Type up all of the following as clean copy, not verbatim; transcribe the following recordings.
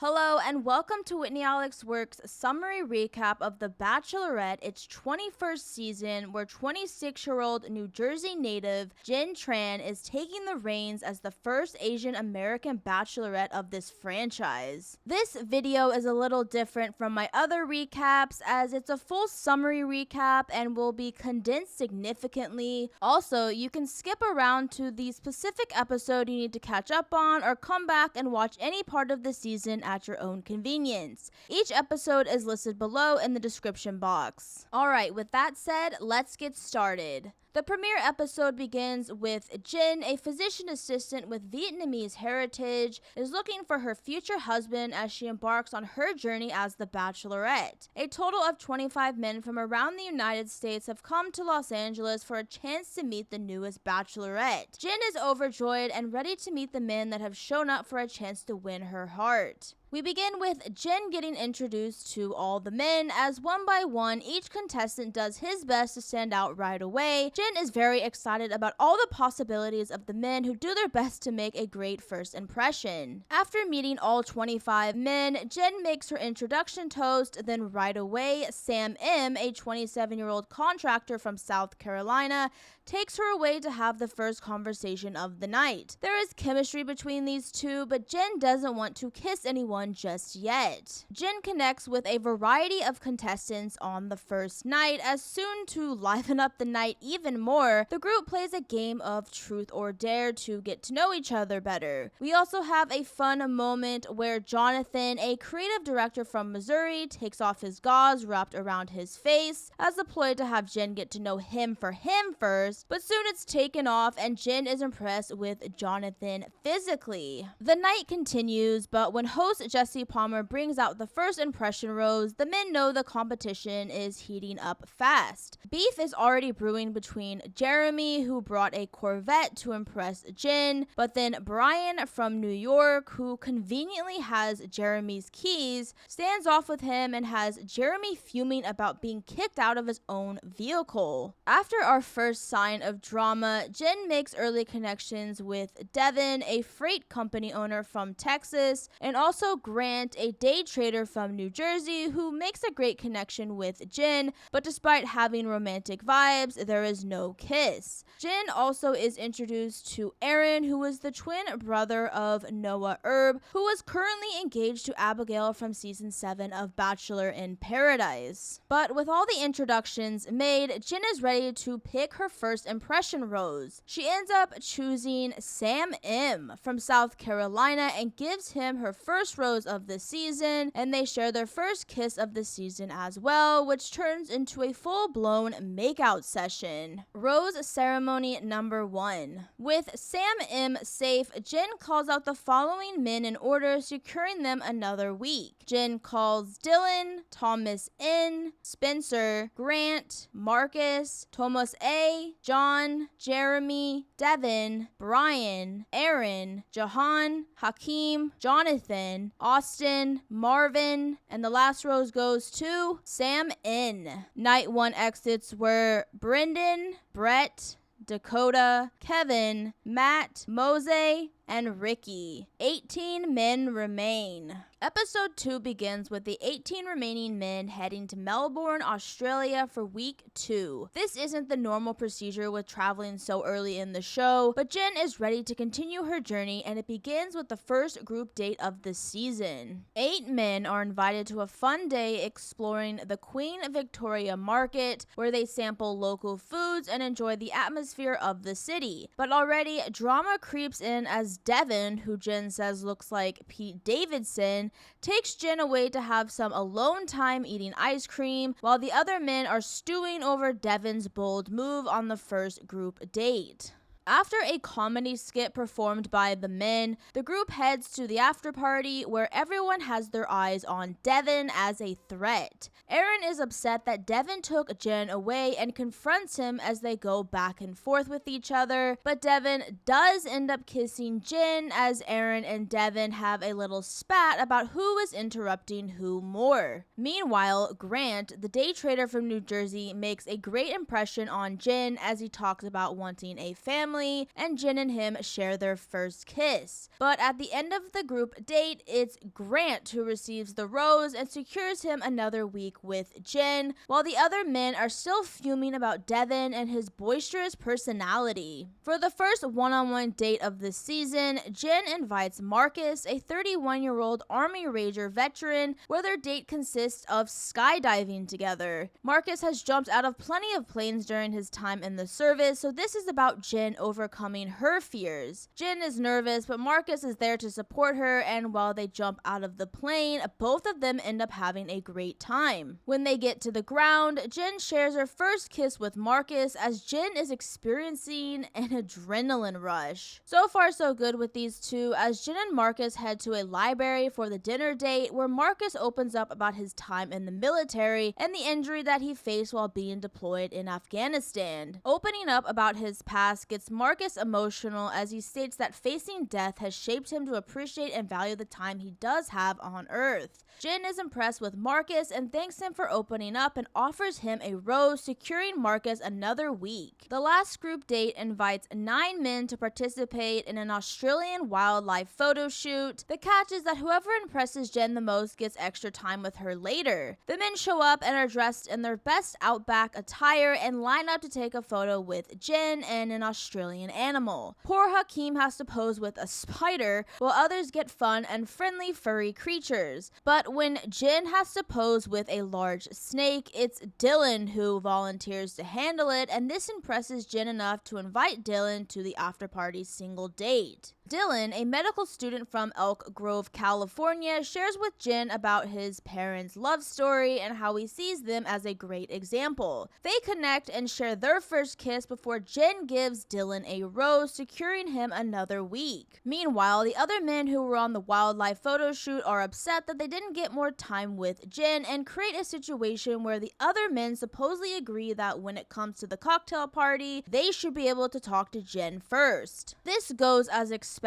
Hello and welcome to Whitney Alex Works' summary recap of The Bachelorette, its 21st season, where 26-year-old New Jersey native Jenn Tran is taking the reins as the first Asian American Bachelorette of this franchise. This video is a little different from my other recaps as it's a full summary recap and will be condensed significantly. Also, you can skip around to the specific episode you need to catch up on or come back and watch any part of the season at your own convenience. Each episode is listed below in the description box. Alright, with that said, let's get started. The premiere episode begins with Jenn, a physician assistant with Vietnamese heritage, is looking for her future husband as she embarks on her journey as the Bachelorette. A total of 25 men from around the United States have come to Los Angeles for a chance to meet the newest Bachelorette. Jenn is overjoyed and ready to meet the men that have shown up for a chance to win her heart. We begin with Jenn getting introduced to all the men as one by one each contestant does his best to stand out right away. Jenn is very excited about all the possibilities of the men who do their best to make a great first impression. After meeting all 25 men, Jenn makes her introduction toast, then right away Sam M, a 27-year-old contractor from South Carolina, takes her away to have the first conversation of the night. There is chemistry between these two, but Jenn doesn't want to kiss anyone just yet. Jenn connects with a variety of contestants on the first night, as soon to liven up the night even more, the group plays a game of truth or dare to get to know each other better. We also have a fun moment where Jonathan, a creative director from Missouri, takes off his gauze wrapped around his face as a ploy to have Jenn get to know him for him first, but soon it's taken off and Jenn is impressed with Jonathan physically. The night continues, but when host Jesse Palmer brings out the first impression rose, the men know the competition is heating up fast. Beef is already brewing between Jeremy, who brought a Corvette to impress Jenn, but then Brian from New York, who conveniently has Jeremy's keys, stands off with him and has Jeremy fuming about being kicked out of his own vehicle. After our first sign of drama, Jenn makes early connections with Devin, a freight company owner from Texas, and also Grant, a day trader from New Jersey, who makes a great connection with Jenn, but despite having romantic vibes, there is no kiss. Jenn also is introduced to Aaron, who is the twin brother of Noah Erb, who is currently engaged to Abigail from season 7 of Bachelor in Paradise. But with all the introductions made, Jenn is ready to pick her first impression rose. She ends up choosing Sam M from South Carolina and gives him her first rose of the season, and they share their first kiss of the season as well, which turns into a full-blown makeout session. Rose ceremony number 1. With Sam M safe, Jenn calls out the following men in order, securing them another week. Jenn calls Dylan, Thomas N, Spencer, Grant, Marcus, Thomas A, John, Jeremy, Devin, Brian, Aaron, Jahan, Hakeem, Jonathan, Austin, Marvin, and the last rose goes to Sam N. Night 1 exits were Brendan, Brett, Dakota, Kevin, Matt, Mose, and Ricky. 18 men remain. Episode 2 begins with the 18 remaining men heading to Melbourne, Australia for week 2. This isn't the normal procedure with traveling so early in the show, but Jenn is ready to continue her journey, and it begins with the first group date of the season. 8 men are invited to a fun day exploring the Queen Victoria Market, where they sample local foods and enjoy the atmosphere of the city. But already, drama creeps in as Devin, who Jenn says looks like Pete Davidson, takes Jenn away to have some alone time eating ice cream, while the other men are stewing over Devin's bold move on the first group date. After a comedy skit performed by the men, the group heads to the after party where everyone has their eyes on Devin as a threat. Aaron is upset that Devin took Jenn away and confronts him as they go back and forth with each other, but Devin does end up kissing Jenn as Aaron and Devin have a little spat about who is interrupting who more. Meanwhile, Grant, the day trader from New Jersey, makes a great impression on Jenn as he talks about wanting a family family, and Jen and him share their first kiss. But at the end of the group date, it's Grant who receives the rose and secures him another week with Jen, while the other men are still fuming about Devin and his boisterous personality. For the first one-on-one date of the season, Jen invites Marcus, a 31-year-old Army Ranger veteran, where their date consists of skydiving together. Marcus has jumped out of plenty of planes during his time in the service, so this is about Jen overcoming her fears. Jen is nervous, but Marcus is there to support her, and while they jump out of the plane, both of them end up having a great time. When they get to the ground, Jen shares her first kiss with Marcus as Jen is experiencing an adrenaline rush. So far so good with these two, as Jen and Marcus head to a library for the dinner date where Marcus opens up about his time in the military and the injury that he faced while being deployed in Afghanistan. Opening up about his past gets Marcus emotional as he states that facing death has shaped him to appreciate and value the time he does have on Earth. Jen is impressed with Marcus and thanks him for opening up and offers him a rose, securing Marcus another week. The last group date invites 9 men to participate in an Australian wildlife photo shoot. The catch is that whoever impresses Jen the most gets extra time with her later. The men show up and are dressed in their best outback attire and line up to take a photo with Jen and an Australian animal. Poor Hakeem has to pose with a spider, while others get fun and friendly furry creatures. But when Jen has to pose with a large snake, it's Dylan who volunteers to handle it, and this impresses Jen enough to invite Dylan to the after-party single date. Dylan, a medical student from Elk Grove, California, shares with Jen about his parents' love story and how he sees them as a great example. They connect and share their first kiss before Jen gives Dylan a rose, securing him another week. Meanwhile, the other men who were on the wildlife photo shoot are upset that they didn't get more time with Jen and create a situation where the other men supposedly agree that when it comes to the cocktail party, they should be able to talk to Jen first. This goes as expected,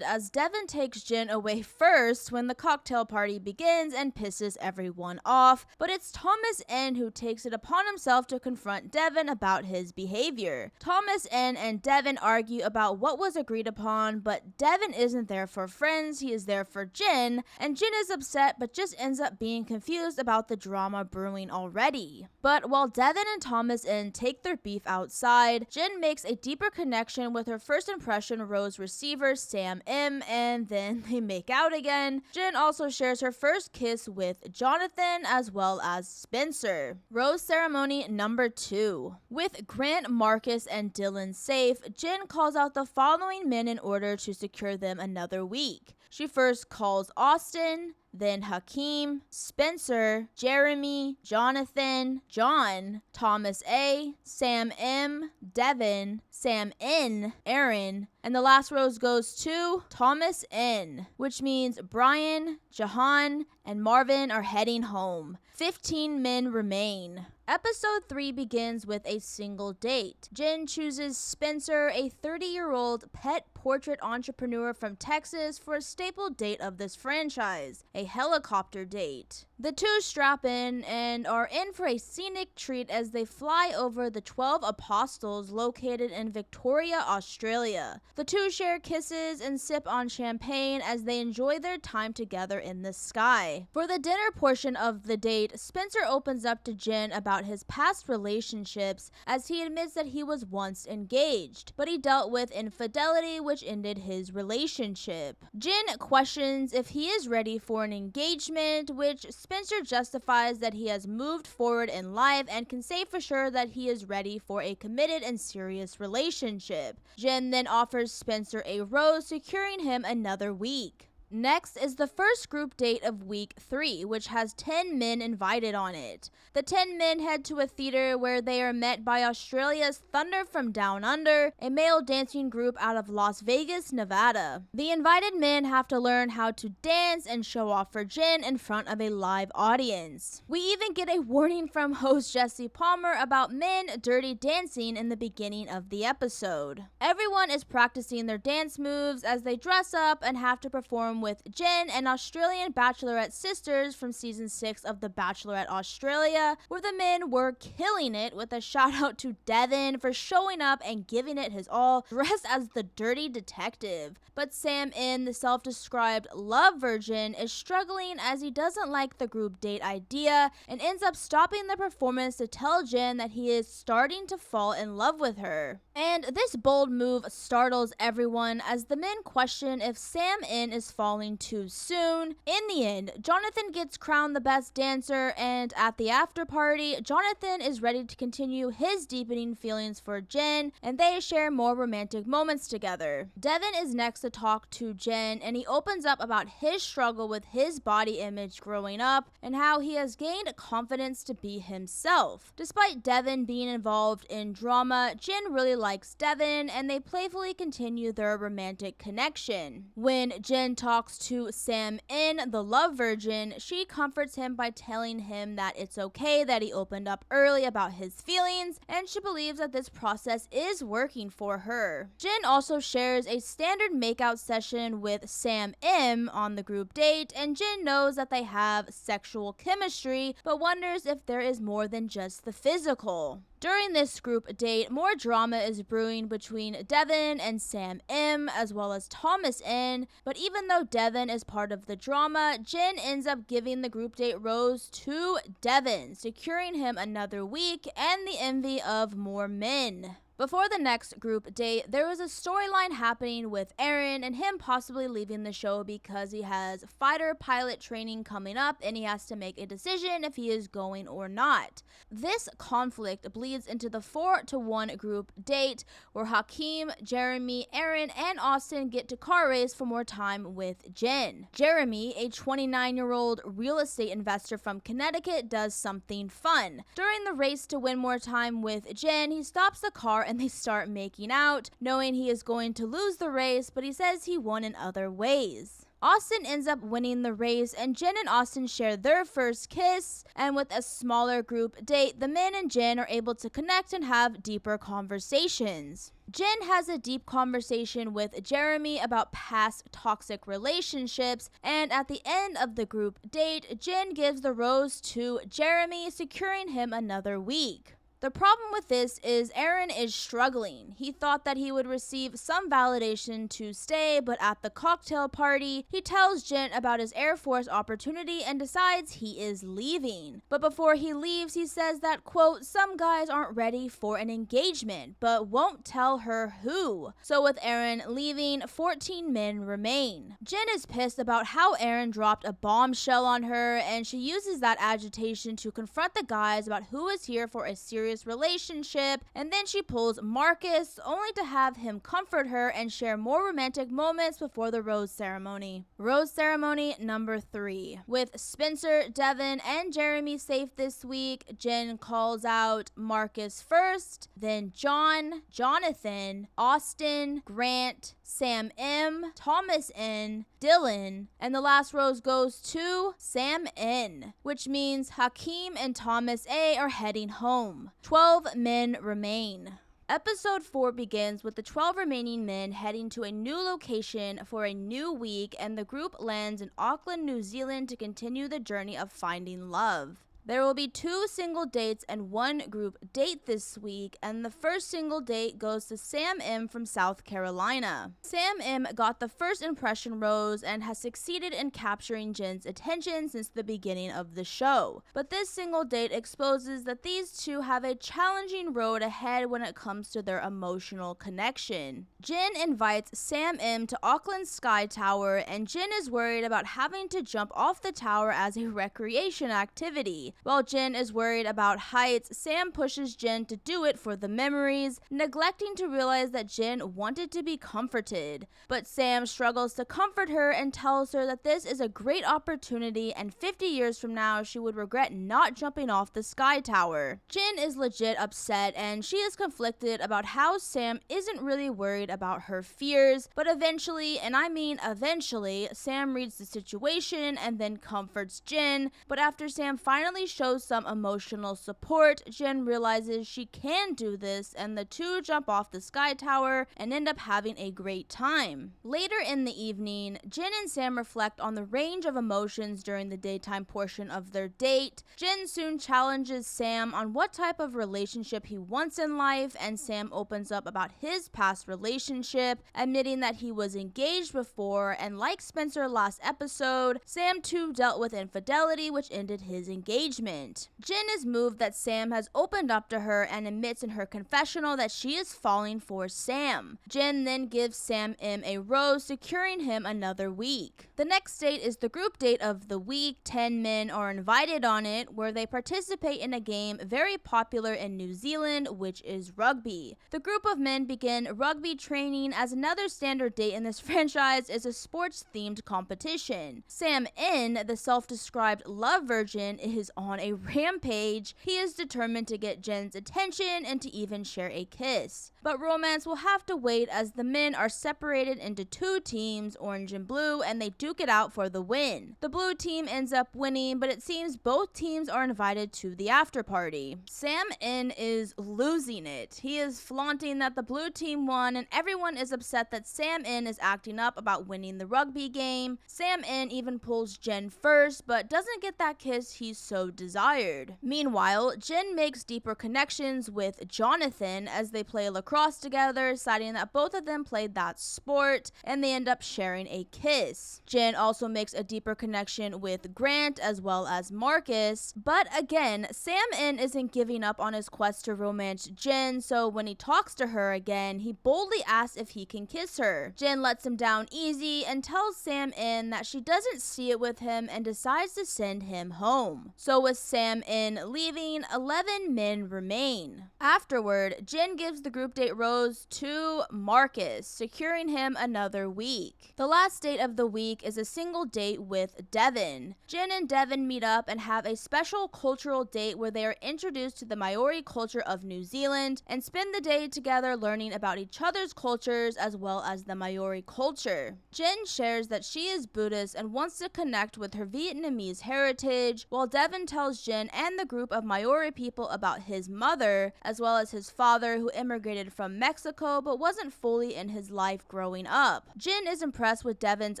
as Devin takes Jen away first when the cocktail party begins and pisses everyone off, but it's Thomas N who takes it upon himself to confront Devin about his behavior. Thomas N and Devin argue about what was agreed upon, but Devin isn't there for friends, he is there for Jen, and Jen is upset but just ends up being confused about the drama brewing already. But while Devin and Thomas N take their beef outside, Jen makes a deeper connection with her first impression rose receiver Sam M, and then they make out again. Jen also shares her first kiss with Jonathan as well as Spencer. Rose ceremony number 2. With Grant, Marcus, and Dylan safe, Jen calls out the following men in order to secure them another week. She first calls Austin, then Hakeem, Spencer, Jeremy, Jonathan, John, Thomas A, Sam M, Devin, Sam N, Aaron, and the last rose goes to Thomas N, which means Brian, Jahan, and Marvin are heading home. 15 men remain. Episode 3 begins with a single date. Jen chooses Spencer, a 30-year-old pet portrait entrepreneur from Texas, for a staple date of this franchise, a helicopter date. The two strap in and are in for a scenic treat as they fly over the 12 Apostles located in Victoria, Australia. The two share kisses and sip on champagne as they enjoy their time together in the sky. For the dinner portion of the date, Spencer opens up to Jen about his past relationships as he admits that he was once engaged, but he dealt with infidelity which ended his relationship. Jen questions if he is ready for an engagement, which Spencer justifies that he has moved forward in life and can say for sure that he is ready for a committed and serious relationship. Jen then offers Spencer a rose, securing him another week. Next is the first group date of week 3, which has 10 men invited on it. The 10 men head to a theater where they are met by Australia's Thunder from Down Under, a male dancing group out of Las Vegas, Nevada. The invited men have to learn how to dance and show off for Jen in front of a live audience. We even get a warning from host Jesse Palmer about men dirty dancing in the beginning of the episode. Everyone is practicing their dance moves as they dress up and have to perform time with Jenn and Australian Bachelorette sisters from season 6 of The Bachelorette Australia, where the men were killing it, with a shout out to Devin for showing up and giving it his all, dressed as the dirty detective. But Sam In, the self-described love virgin, is struggling as he doesn't like the group date idea and ends up stopping the performance to tell Jenn that he is starting to fall in love with her. And this bold move startles everyone as the men question if Sam In is falling too soon. In the end, Jonathan gets crowned the best dancer, and at the after party, Jonathan is ready to continue his deepening feelings for Jenn, and they share more romantic moments together. Devin is next to talk to Jenn, and he opens up about his struggle with his body image growing up and how he has gained confidence to be himself. Despite Devin being involved in drama, Jenn really likes Devin, and they playfully continue their romantic connection. When Jenn talks to Sam In, the love virgin, she comforts him by telling him that it's okay that he opened up early about his feelings, and she believes that this process is working for her. Jenn also shares a standard makeout session with Sam M on the group date, and Jenn knows that they have sexual chemistry, but wonders if there is more than just the physical. During this group date, more drama is brewing between Devin and Sam M, as well as Thomas N, but even though Devin is part of the drama, Jenn ends up giving the group date rose to Devin, securing him another week and the envy of more men. Before the next group date, there was a storyline happening with Aaron and him possibly leaving the show because he has fighter pilot training coming up and he has to make a decision if he is going or not. This conflict bleeds into the 4-1 group date where Hakeem, Jeremy, Aaron, and Austin get to car race for more time with Jenn. Jeremy, a 29-year-old real estate investor from Connecticut, does something fun. During the race to win more time with Jenn, he stops the car and they start making out, knowing he is going to lose the race, but he says he won in other ways. Austin ends up winning the race, and Jenn and Austin share their first kiss, and with a smaller group date, the men and Jenn are able to connect and have deeper conversations. Jenn has a deep conversation with Jeremy about past toxic relationships, and at the end of the group date, Jenn gives the rose to Jeremy, securing him another week. The problem with this is Aaron is struggling. He thought that he would receive some validation to stay, but at the cocktail party, he tells Jenn about his Air Force opportunity and decides he is leaving. But before he leaves, he says that, quote, some guys aren't ready for an engagement, but won't tell her who. So with Aaron leaving, 14 men remain. Jenn is pissed about how Aaron dropped a bombshell on her, and she uses that agitation to confront the guys about who is here for a serious relationship, and then she pulls Marcus, only to have him comfort her and share more romantic moments before the rose ceremony. Rose ceremony number 3. With Spencer, Devin, and Jeremy safe this week, Jenn calls out Marcus first, then John, Jonathan, Austin, Grant, Sam M, Thomas N, Dylan, and the last rose goes to Sam N, which means Hakeem and Thomas A are heading home. 12 men remain. Episode 4 begins with the 12 remaining men heading to a new location for a new week, and the group lands in Auckland, New Zealand to continue the journey of finding love. There will be 2 single dates and 1 group date this week, and the first single date goes to Sam M from South Carolina. Sam M got the first impression rose and has succeeded in capturing Jenn's attention since the beginning of the show. But this single date exposes that these two have a challenging road ahead when it comes to their emotional connection. Jenn invites Sam M to Auckland's Sky Tower, and Jenn is worried about having to jump off the tower as a recreation activity. While Jenn is worried about heights, Sam pushes Jenn to do it for the memories, neglecting to realize that Jenn wanted to be comforted. But Sam struggles to comfort her and tells her that this is a great opportunity, and 50 years from now she would regret not jumping off the Sky Tower. Jenn is legit upset, and she is conflicted about how Sam isn't really worried about her fears, but eventually, and I mean eventually, Sam reads the situation and then comforts Jenn. But after Sam finally finally shows some emotional support, Jenn realizes she can do this, and the two jump off the sky tower and end up having a great time. Later in the evening, Jenn and Sam reflect on the range of emotions during the daytime portion of their date. Jenn soon challenges Sam on what type of relationship he wants in life, and Sam opens up about his past relationship, admitting that he was engaged before, and like Spencer last episode, Sam too dealt with infidelity, which ended his engagement. Jenn is moved that Sam has opened up to her and admits in her confessional that she is falling for Sam. Jenn then gives Sam M a rose, securing him another week. The next date is the group date of the week. 10 men are invited on it, where they participate in a game very popular in New Zealand, which is rugby. The group of men begin rugby training, as another standard date in this franchise is a sports-themed competition. Sam N, the self-described love virgin, is on a rampage. He is determined to get Jen's attention and to even share a kiss. But romance will have to wait, as the men are separated into two teams, orange and blue, and they duke it out for the win. The blue team ends up winning, but it seems both teams are invited to the after party. Sam N is losing it. He is flaunting that the blue team won, and everyone is upset that Sam N is acting up about winning the rugby game. Sam N even pulls Jenn first, but doesn't get that kiss he so desired. Meanwhile, Jenn makes deeper connections with Jonathan as they play lacrosse together, citing that both of them played that sport, and they end up sharing a kiss. Jenn also makes a deeper connection with Grant as well as Marcus, but again, Sam N isn't giving up on his quest to romance Jenn, so when he talks to her again, he boldly asks if he can kiss her. Jenn lets him down easy and tells Sam N that she doesn't see it with him and decides to send him home. So with Sam N leaving, 11 men remain. Afterward, Jenn gives the group date rose to Marcus, securing him another week. The last date of the week is a single date with Devin. Jenn and Devin meet up and have a special cultural date where they are introduced to the Maori culture of New Zealand and spend the day together learning about each other's cultures as well as the Maori culture. Jenn shares that she is Buddhist and wants to connect with her Vietnamese heritage, while Devin tells Jenn and the group of Maori people about his mother, as well as his father, who immigrated from Mexico but wasn't fully in his life growing up. Jenn is impressed with Devin's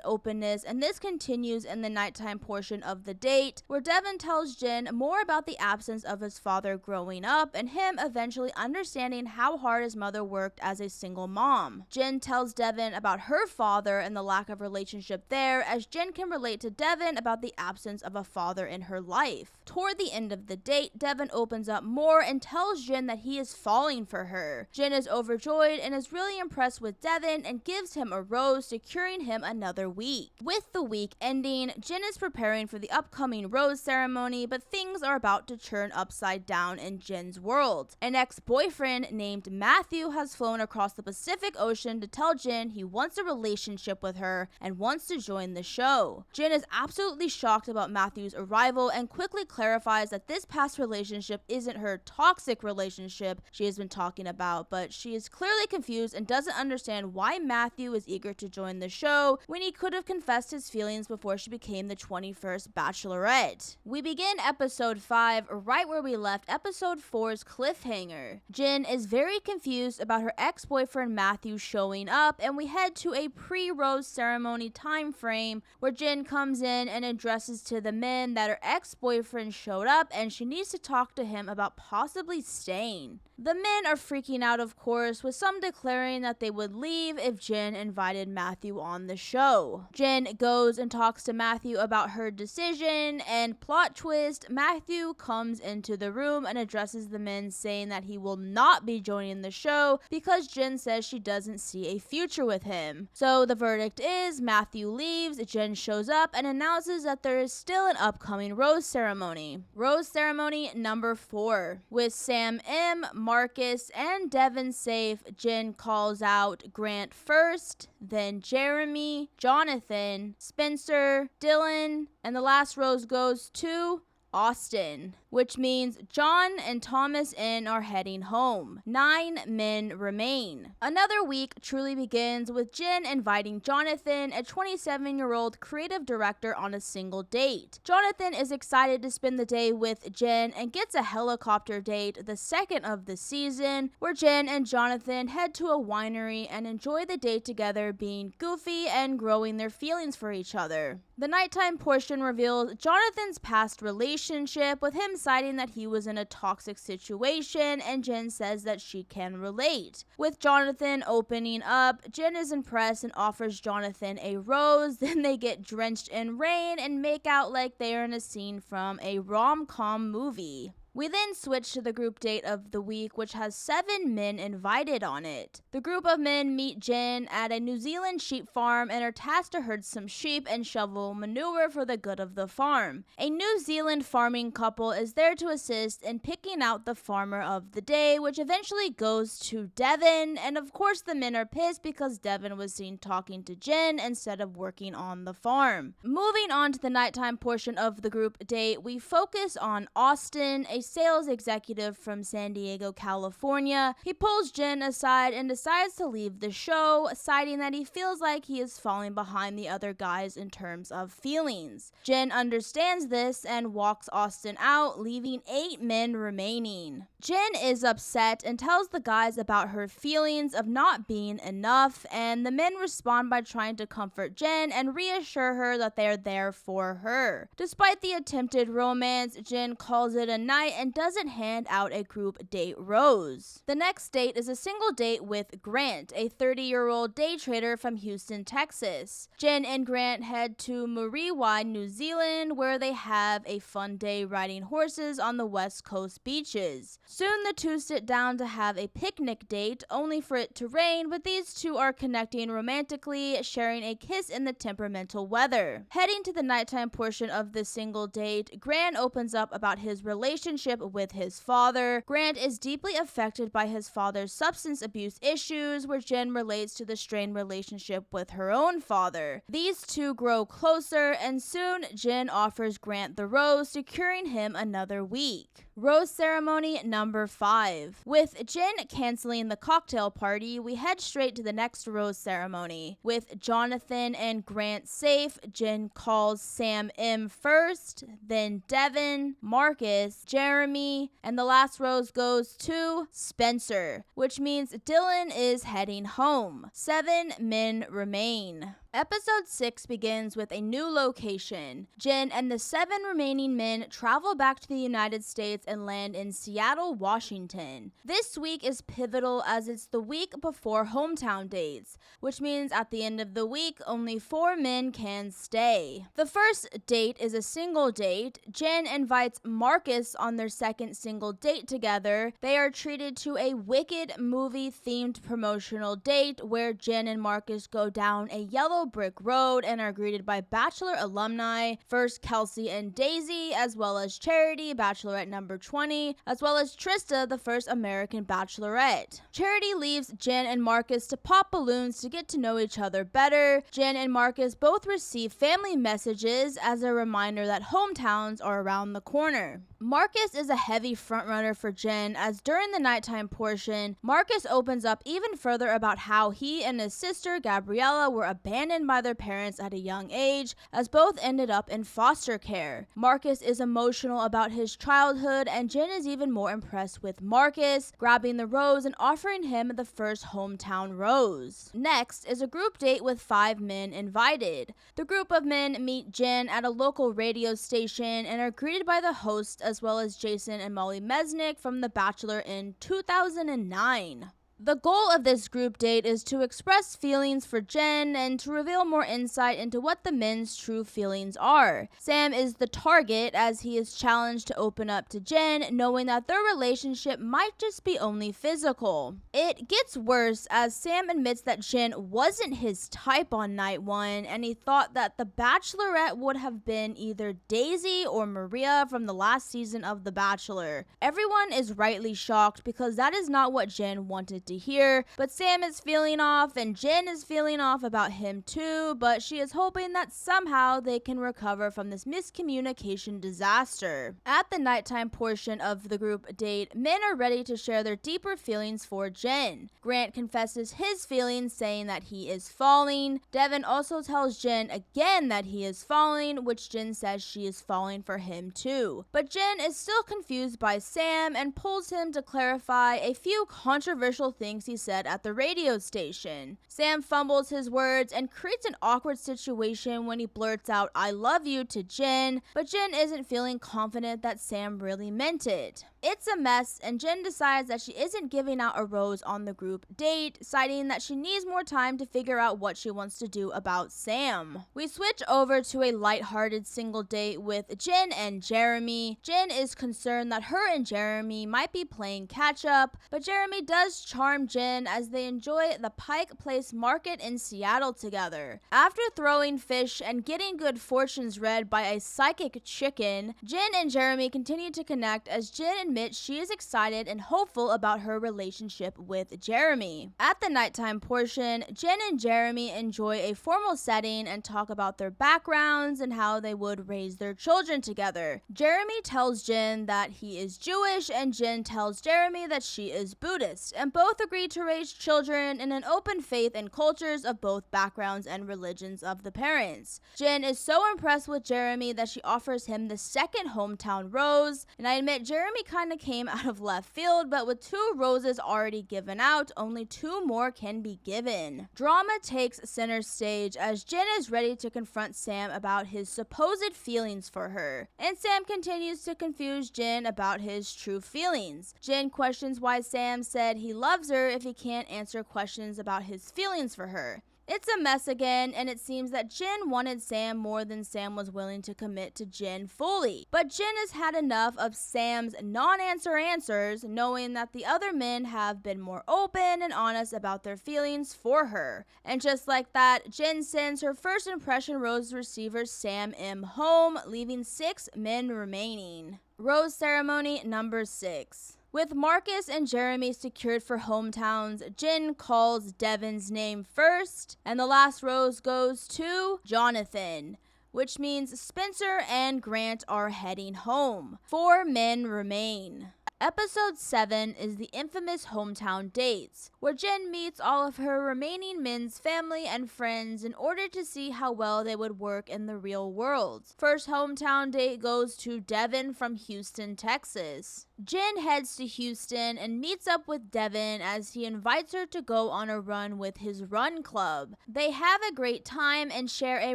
openness, and this continues in the nighttime portion of the date, where Devin tells Jenn more about the absence of his father growing up and him eventually understanding how hard his mother worked as a single mom. Jenn tells Devin about her father and the lack of relationship there, as Jenn can relate to Devin about the absence of a father in her life. Toward the end of the date, Devin opens up more and tells Jenn that he is falling for her. Jenn is overjoyed and is really impressed with Devin and gives him a rose, securing him another week. With the week ending, Jenn is preparing for the upcoming rose ceremony, but things are about to turn upside down in Jenn's world. An ex-boyfriend named Matthew has flown across the Pacific Ocean to tell Jenn he wants a relationship with her and wants to join the show. Jenn is absolutely shocked about Matthew's arrival and quickly clarifies that this past relationship isn't her toxic relationship she has been talking about, but she is clearly confused and doesn't understand why Matthew is eager to join the show when he could have confessed his feelings before she became the 21st Bachelorette. We begin episode 5 right where we left episode 4's cliffhanger. Jenn is very confused about her ex-boyfriend Matthew showing up, and we head to a pre-rose ceremony time frame where Jenn comes in and addresses to the men that her ex-boyfriend showed up and she needs to talk to him about possibly staying. The men are freaking out, of course, with some declaring that they would leave if Jenn invited Matthew on the show. Jenn goes and talks to Matthew about her decision, and plot twist, Matthew comes into the room and addresses the men, saying that he will not be joining the show because Jenn says she doesn't see a future with him. So the verdict is Matthew leaves, Jenn shows up and announces that there is still an upcoming rose ceremony. Rose ceremony number 4. With Sam M, Marcus, and Devin safe, Jenn calls out Grant first, then Jeremy, Jonathan, Spencer, Dylan, and the last rose goes to Austin, which means John and Thomas N are heading home. 9 men remain. Another week truly begins with Jenn inviting Jonathan, a 27-year-old creative director, on a single date. Jonathan is excited to spend the day with Jenn and gets a helicopter date, the second of the season, where Jenn and Jonathan head to a winery and enjoy the date together, being goofy and growing their feelings for each other. The nighttime portion reveals Jonathan's past relationship, with him citing that he was in a toxic situation, and Jenn says that she can relate. With Jonathan opening up, Jenn is impressed and offers Jonathan a rose. Then they get drenched in rain and make out like they are in a scene from a rom-com movie. We then switch to the group date of the week, which has 7 men invited on it. The group of men meet Jenn at a New Zealand sheep farm and are tasked to herd some sheep and shovel manure for the good of the farm. A New Zealand farming couple is there to assist in picking out the farmer of the day, which eventually goes to Devin, and of course the men are pissed because Devin was seen talking to Jenn instead of working on the farm. Moving on to the nighttime portion of the group date, we focus on Austin, a sales executive from San Diego, California. He pulls Jenn aside and decides to leave the show, citing that he feels like he is falling behind the other guys in terms of feelings. Jenn understands this and walks Austin out, leaving 8 men remaining. Jenn is upset and tells the guys about her feelings of not being enough, and the men respond by trying to comfort Jenn and reassure her that they are there for her. Despite the attempted romance, Jenn calls it a night and doesn't hand out a group date rose. The next date is a single date with Grant, a 30-year-old day trader from Houston, Texas. Jenn and Grant head to Muriwai, New Zealand, where they have a fun day riding horses on the West Coast beaches. Soon the two sit down to have a picnic date, only for it to rain, but these two are connecting romantically, sharing a kiss in the temperamental weather. Heading to the nighttime portion of the single date, Grant opens up about his relationship with his father. Grant is deeply affected by his father's substance abuse issues, where Jenn relates to the strained relationship with her own father. These two grow closer, and soon Jenn offers Grant the rose, securing him another week. Rose ceremony number 5. With Jenn canceling the cocktail party, we head straight to the next rose ceremony. With Jonathan and Grant safe, Jenn calls Sam M first, then Devin, Marcus, Jeremy, and the last rose goes to Spencer, which means Dylan is heading home. 7 men remain. Episode 6 begins with a new location. Jenn and the 7 remaining men travel back to the United States and land in Seattle, Washington. This week is pivotal as it's the week before hometown dates, which means at the end of the week, only 4 men can stay. The first date is a single date. Jenn invites Marcus on their second single date together. They are treated to a Wicked movie-themed promotional date where Jenn and Marcus go down a yellow brick road and are greeted by Bachelor alumni, first Kelsey and Daisy, as well as Charity, Bachelorette number 20, as well as Trista, the first American Bachelorette. Charity leaves Jenn and Marcus to pop balloons to get to know each other better. Jenn and Marcus both receive family messages as a reminder that hometowns are around the corner. Marcus is a heavy frontrunner for Jenn, as during the nighttime portion, Marcus opens up even further about how he and his sister Gabriella were abandoned by their parents at a young age, as both ended up in foster care. Marcus is emotional about his childhood, and Jenn is even more impressed with Marcus, grabbing the rose and offering him the first hometown rose. Next is a group date with 5 men invited. The group of men meet Jenn at a local radio station and are greeted by the host, as well as Jason and Molly Mesnick from The Bachelor in 2009. The goal of this group date is to express feelings for Jenn and to reveal more insight into what the men's true feelings are. Sam is the target, as he is challenged to open up to Jenn, knowing that their relationship might just be only physical. It gets worse as Sam admits that Jenn wasn't his type on night 1, and he thought that the Bachelorette would have been either Daisy or Maria from the last season of The Bachelor. Everyone is rightly shocked because that is not what Jenn wanted to to hear, but Sam is feeling off and Jenn is feeling off about him too, but she is hoping that somehow they can recover from this miscommunication disaster. At the nighttime portion of the group date, men are ready to share their deeper feelings for Jenn. Grant confesses his feelings, saying that he is falling. Devin also tells Jenn again that he is falling, which Jenn says she is falling for him too. But Jenn is still confused by Sam and pulls him to clarify a few controversial things he said at the radio station. Sam fumbles his words and creates an awkward situation when he blurts out "I love you" to Jenn, but Jenn isn't feeling confident that Sam really meant it. It's a mess, and Jenn decides that she isn't giving out a rose on the group date, citing that she needs more time to figure out what she wants to do about Sam. We switch over to a lighthearted single date with Jenn and Jeremy. Jenn is concerned that her and Jeremy might be playing catch up, but Jeremy does charm Jenn as they enjoy the Pike Place Market in Seattle together. After throwing fish and getting good fortunes read by a psychic chicken, Jenn and Jeremy continue to connect as Jenn admits she is excited and hopeful about her relationship with Jeremy. At the nighttime portion, Jenn and Jeremy enjoy a formal setting and talk about their backgrounds and how they would raise their children together. Jeremy tells Jenn that he is Jewish and Jenn tells Jeremy that she is Buddhist, and both agree to raise children in an open faith and cultures of both backgrounds and religions of the parents. Jenn is so impressed with Jeremy that she offers him the second hometown rose, and I admit Jeremy kind of came out of left field, but with 2 roses already given out, only 2 more can be given. Drama takes center stage as Jenn is ready to confront Sam about his supposed feelings for her, and Sam continues to confuse Jenn about his true feelings. Jenn questions why Sam said he loves her if he can't answer questions about his feelings for her. It's a mess again, and it seems that Jenn wanted Sam more than Sam was willing to commit to Jenn fully. But Jenn has had enough of Sam's non-answer answers, knowing that the other men have been more open and honest about their feelings for her. And just like that, Jenn sends her first impression rose receiver Sam M home, leaving 6 men remaining. Rose ceremony number 6. With Marcus and Jeremy secured for hometowns, Jenn calls Devin's name first, and the last rose goes to Jonathan, which means Spencer and Grant are heading home. 4 men remain. Episode 7 is the infamous hometown dates, where Jenn meets all of her remaining men's family and friends in order to see how well they would work in the real world. First hometown date goes to Devin from Houston, Texas. Jenn heads to Houston and meets up with Devin as he invites her to go on a run with his run club. They have a great time and share a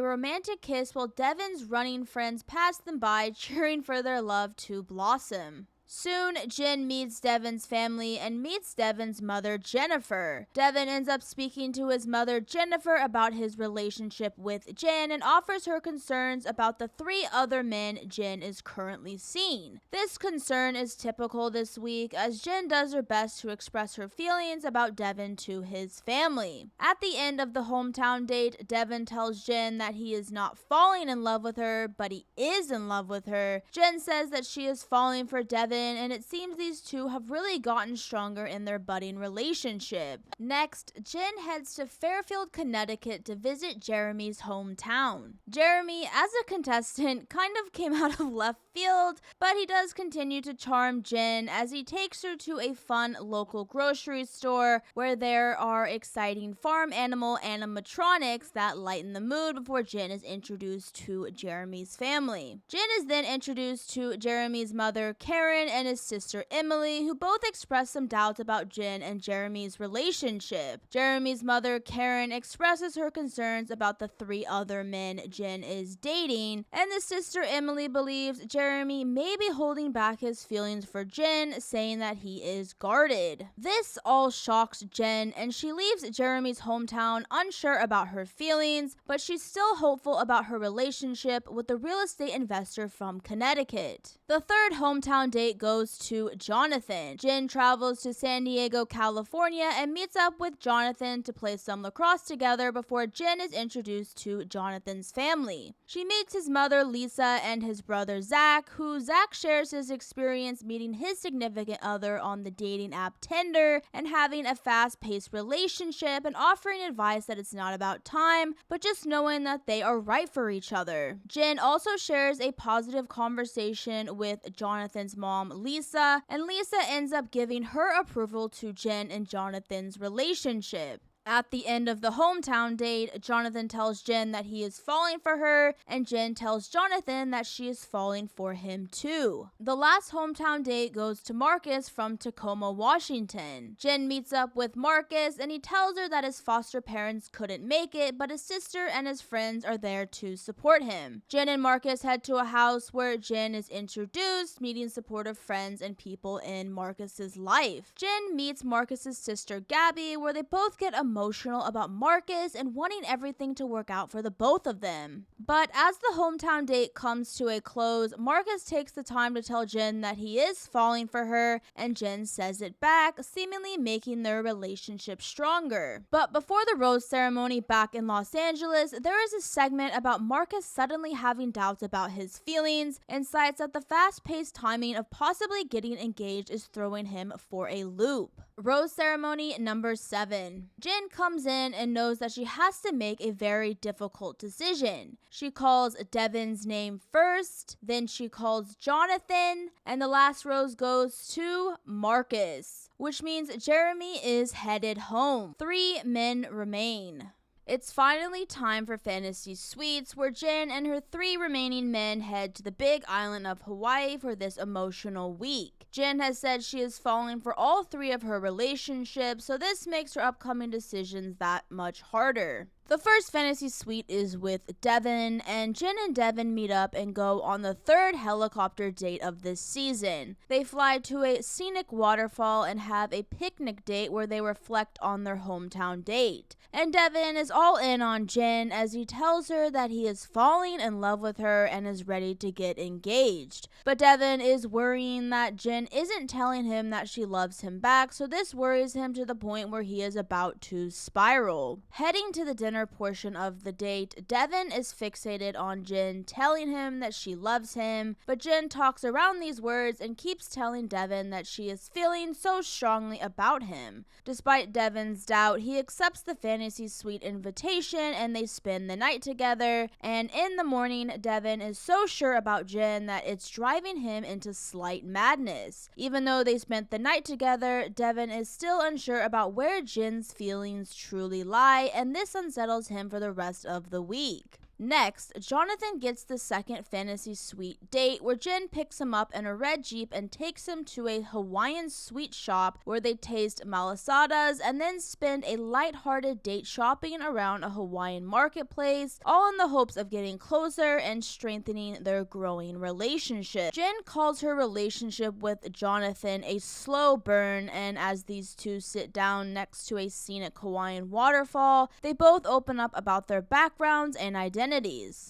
romantic kiss while Devin's running friends pass them by, cheering for their love to blossom. Soon, Jenn meets Devin's family and meets Devin's mother, Jennifer. Devin ends up speaking to his mother, Jennifer, about his relationship with Jenn and offers her concerns about the 3 other men Jenn is currently seeing. This concern is typical this week as Jenn does her best to express her feelings about Devin to his family. At the end of the hometown date, Devin tells Jenn that he is not falling in love with her, but he is in love with her. Jenn says that she is falling for Devin, and it seems these two have really gotten stronger in their budding relationship. Next, Jenn heads to Fairfield, Connecticut to visit Jeremy's hometown. Jeremy, as a contestant, kind of came out of left field, but he does continue to charm Jenn as he takes her to a fun local grocery store where there are exciting farm animal animatronics that lighten the mood before Jenn is introduced to Jeremy's family. Jenn is then introduced to Jeremy's mother, Karen, and his sister Emily, who both express some doubts about Jenn and Jeremy's relationship. Jeremy's mother, Karen, expresses her concerns about the 3 other men Jenn is dating, and the sister Emily believes Jeremy may be holding back his feelings for Jenn, saying that he is guarded. This all shocks Jenn, and she leaves Jeremy's hometown unsure about her feelings, but she's still hopeful about her relationship with the real estate investor from Connecticut. The third hometown date date goes to Jonathan. Jenn travels to San Diego, California, and meets up with Jonathan to play some lacrosse together before Jenn is introduced to Jonathan's family. She meets his mother, Lisa, and his brother, Zach, who Zach shares his experience meeting his significant other on the dating app Tinder and having a fast-paced relationship and offering advice that it's not about time, but just knowing that they are right for each other. Jenn also shares a positive conversation with Jonathan's mom, Lisa, and Lisa ends up giving her approval to Jenn and Jonathan's relationship. At the end of the hometown date, Jonathan tells Jenn that he is falling for her, and Jenn tells Jonathan that she is falling for him too. The last hometown date goes to Marcus from Tacoma, Washington. Jenn meets up with Marcus, and he tells her that his foster parents couldn't make it, but his sister and his friends are there to support him. Jenn and Marcus head to a house where Jenn is introduced, meeting supportive friends and people in Marcus's life. Jenn meets Marcus's sister, Gabby, where they both get emotional about Marcus and wanting everything to work out for the both of them. But as the hometown date comes to a close, Marcus takes the time to tell Jenn that he is falling for her, and Jenn says it back, seemingly making their relationship stronger. But before the rose ceremony back in Los Angeles, there is a segment about Marcus suddenly having doubts about his feelings and cites that the fast-paced timing of possibly getting engaged is throwing him for a loop. Rose ceremony number 7. Jenn comes in and knows that she has to make a very difficult decision. She calls Devin's name first, then she calls Jonathan, and the last rose goes to Marcus, which means Jeremy is headed home. 3 men remain. It's finally time for Fantasy Suites, where Jenn and her 3 remaining men head to the big island of Hawaii for this emotional week. Jenn has said she is falling for all 3 of her relationships, so this makes her upcoming decisions that much harder. The first fantasy suite is with Devin, and Jenn and Devin meet up and go on the 3rd helicopter date of this season. They fly to a scenic waterfall and have a picnic date where they reflect on their hometown date. And Devin is all in on Jenn as he tells her that he is falling in love with her and is ready to get engaged. But Devin is worrying that Jenn isn't telling him that she loves him back, so this worries him to the point where he is about to spiral. Heading to the dinner portion of the date, Devin is fixated on Jenn telling him that she loves him, but Jenn talks around these words and keeps telling Devin that she is feeling so strongly about him. Despite Devin's doubt, he accepts the fantasy suite invitation and they spend the night together, and in the morning, Devin is so sure about Jenn that it's driving him into slight madness. Even though they spent the night together, Devin is still unsure about where Jenn's feelings truly lie, and this unsettles him for the rest of the week. Next, Jonathan gets the second fantasy suite date where Jenn picks him up in a red Jeep and takes him to a Hawaiian sweet shop where they taste malasadas and then spend a lighthearted date shopping around a Hawaiian marketplace, all in the hopes of getting closer and strengthening their growing relationship. Jenn calls her relationship with Jonathan a slow burn, and as these two sit down next to a scenic Hawaiian waterfall, they both open up about their backgrounds and identities.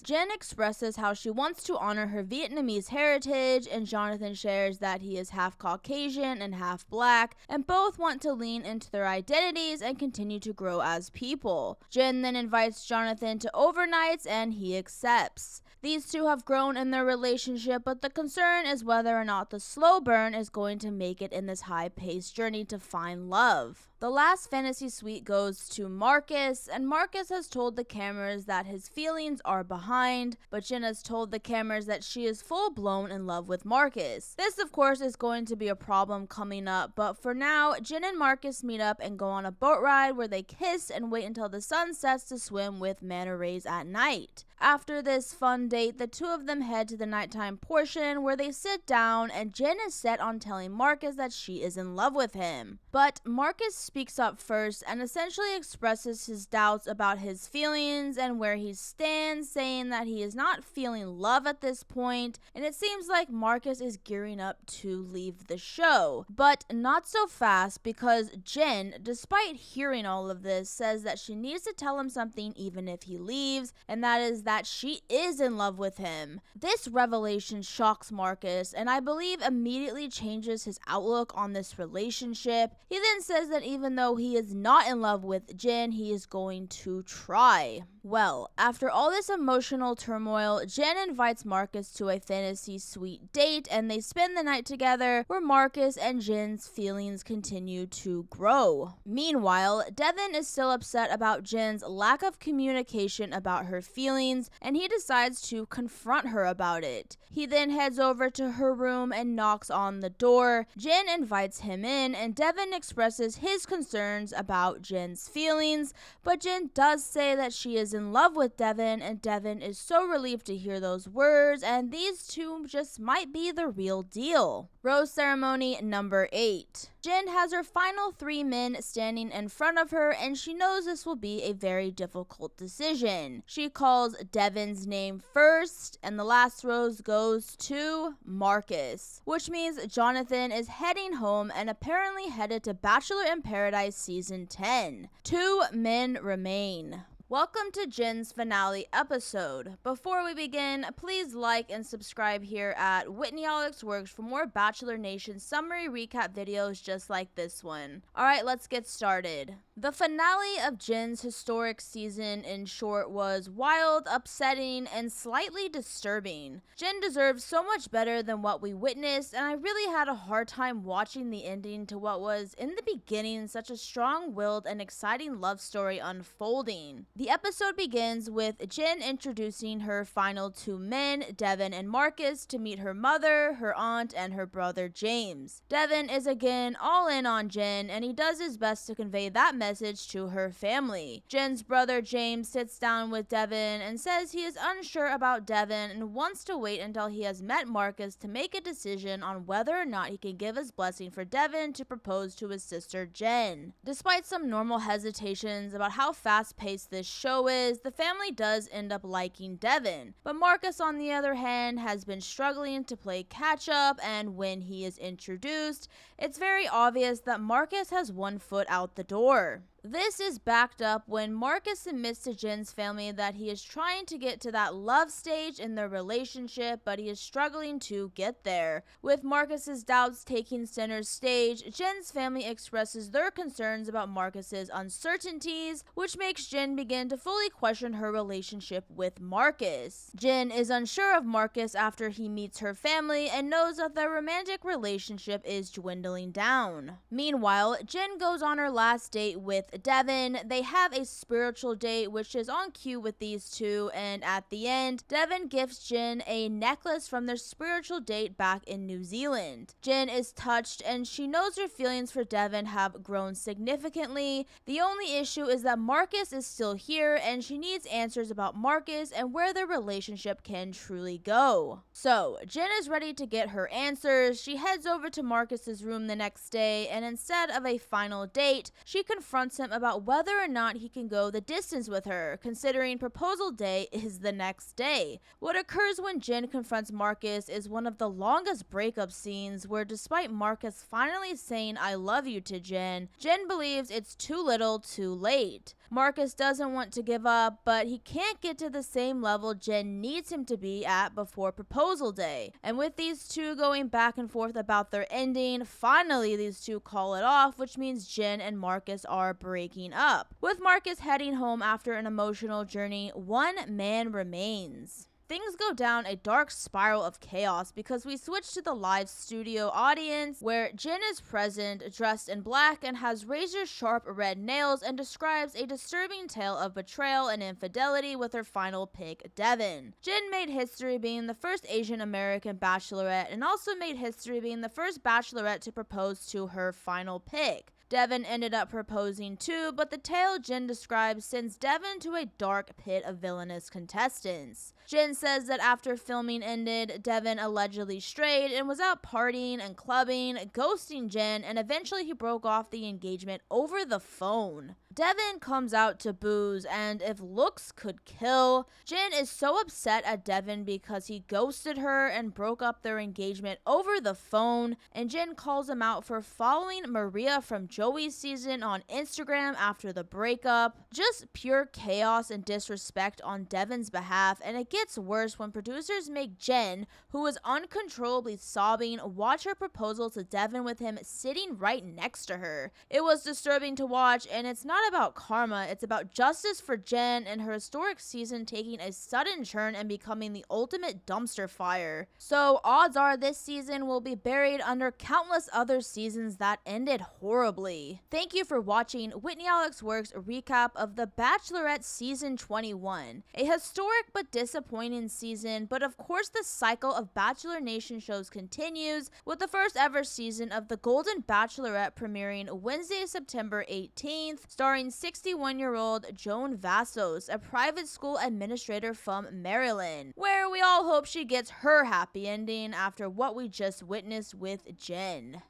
Jenn expresses how she wants to honor her Vietnamese heritage, and Jonathan shares that he is half Caucasian and half black, and both want to lean into their identities and continue to grow as people. Jenn then invites Jonathan to overnights, and he accepts. These two have grown in their relationship, but the concern is whether or not the slow burn is going to make it in this high-paced journey to find love. The last fantasy suite goes to Marcus, and Marcus has told the cameras that his feelings are behind, but Jenn has told the cameras that she is full-blown in love with Marcus. This, of course, is going to be a problem coming up, but for now, Jenn and Marcus meet up and go on a boat ride where they kiss and wait until the sun sets to swim with manta rays at night. After this fun date, the two of them head to the nighttime portion where they sit down, and Jenn is set on telling Marcus that she is in love with him. But Marcus speaks up first and essentially expresses his doubts about his feelings and where he stands, saying that he is not feeling love at this point, and it seems like Marcus is gearing up to leave the show. But not so fast, because Jenn, despite hearing all of this, says that she needs to tell him something even if he leaves, and that is that she is in love with him. This revelation shocks Marcus, and I believe immediately changes his outlook on this relationship. He then says that even though he is not in love with Jenn, he is going to try. Well, after all this emotional turmoil, Jenn invites Marcus to a fantasy suite date, and they spend the night together, where Marcus and Jenn's feelings continue to grow. Meanwhile, Devin is still upset about Jenn's lack of communication about her feelings, and he decides to confront her about it. He then heads over to her room and knocks on the door. Jenn invites him in, and Devin expresses his concerns about Jenn's feelings, but Jenn does say that she is in love with Devin, and Devin is so relieved to hear those words, and these two just might be the real deal. Rose ceremony number 8. Jenn has her final 3 men standing in front of her, and she knows this will be a very difficult decision. She calls Devin's name first, and the last rose goes to Marcus, which means Jonathan is heading home and apparently headed to Bachelor in Paradise Season 10. 2 men remain. Welcome to Jenn's finale episode. Before we begin, please like and subscribe here at Whitney Alex Works for more Bachelor Nation summary recap videos just like this one. Alright, let's get started. The finale of Jenn's historic season, in short, was wild, upsetting, and slightly disturbing. Jenn deserves so much better than what we witnessed, and I really had a hard time watching the ending to what was, in the beginning, such a strong-willed and exciting love story unfolding. The episode begins with Jenn introducing her final 2 men, Devin and Marcus, to meet her mother, her aunt, and her brother James. Devin is again all in on Jenn, and he does his best to convey that message to her family. Jenn's brother James sits down with Devin and says he is unsure about Devin and wants to wait until he has met Marcus to make a decision on whether or not he can give his blessing for Devin to propose to his sister Jenn. Despite some normal hesitations about how fast-paced this show is, the family does end up liking Devin, but Marcus on the other hand has been struggling to play catch up, and when he is introduced, it's very obvious that Marcus has one foot out the door. This is backed up when Marcus admits to Jenn's family that he is trying to get to that love stage in their relationship, but he is struggling to get there. With Marcus's doubts taking center stage, Jenn's family expresses their concerns about Marcus's uncertainties, which makes Jenn begin to fully question her relationship with Marcus. Jenn is unsure of Marcus after he meets her family and knows that their romantic relationship is dwindling down. Meanwhile, Jenn goes on her last date with Devin. They have a spiritual date, which is on cue with these two, and at the end, Devin gifts Jenn a necklace from their spiritual date back in New Zealand. Jenn is touched, and she knows her feelings for Devin have grown significantly. The only issue is that Marcus is still here, and she needs answers about Marcus and where their relationship can truly go. So, Jenn is ready to get her answers. She heads over to Marcus's room the next day, and instead of a final date, she confronts him about whether or not he can go the distance with her, considering proposal day is the next day. What occurs when Jenn confronts Marcus is one of the longest breakup scenes, where despite Marcus finally saying "I love you" to Jenn, Jenn believes it's too little too late. Marcus doesn't want to give up, but he can't get to the same level Jenn needs him to be at before proposal day. And with these two going back and forth about their ending, finally these two call it off, which means Jenn and Marcus are breaking up. With Marcus heading home after an emotional journey, 1 man remains. Things go down a dark spiral of chaos because we switch to the live studio audience, where Jenn is present, dressed in black, and has razor-sharp red nails, and describes a disturbing tale of betrayal and infidelity with her final pick, Devin. Jenn made history being the first Asian American bachelorette, and also made history being the first bachelorette to propose to her final pick. Devin ended up proposing too, but the tale Jenn describes sends Devin to a dark pit of villainous contestants. Jenn says that after filming ended, Devin allegedly strayed and was out partying and clubbing, ghosting Jenn, and eventually he broke off the engagement over the phone. Devin comes out to booze, and if looks could kill, Jenn is so upset at Devin because he ghosted her and broke up their engagement over the phone, and Jenn calls him out for following Maria from Joey's season on Instagram after the breakup. Just pure chaos and disrespect on Devin's behalf, and it gets worse when producers make Jenn, who was uncontrollably sobbing, watch her proposal to Devin with him sitting right next to her. It was disturbing to watch, and it's not about karma, it's about justice for Jenn and her historic season taking a sudden turn and becoming the ultimate dumpster fire. So odds are this season will be buried under countless other seasons that ended horribly. Thank you for watching Whitney Alex Works recap of The Bachelorette Season 21. A historic but disappointing season, but of course the cycle of Bachelor Nation shows continues, with the first ever season of The Golden Bachelorette premiering Wednesday, September 18th, starring 61-year-old Joan Vassos, a private school administrator from Maryland, where we all hope she gets her happy ending after what we just witnessed with Jenn.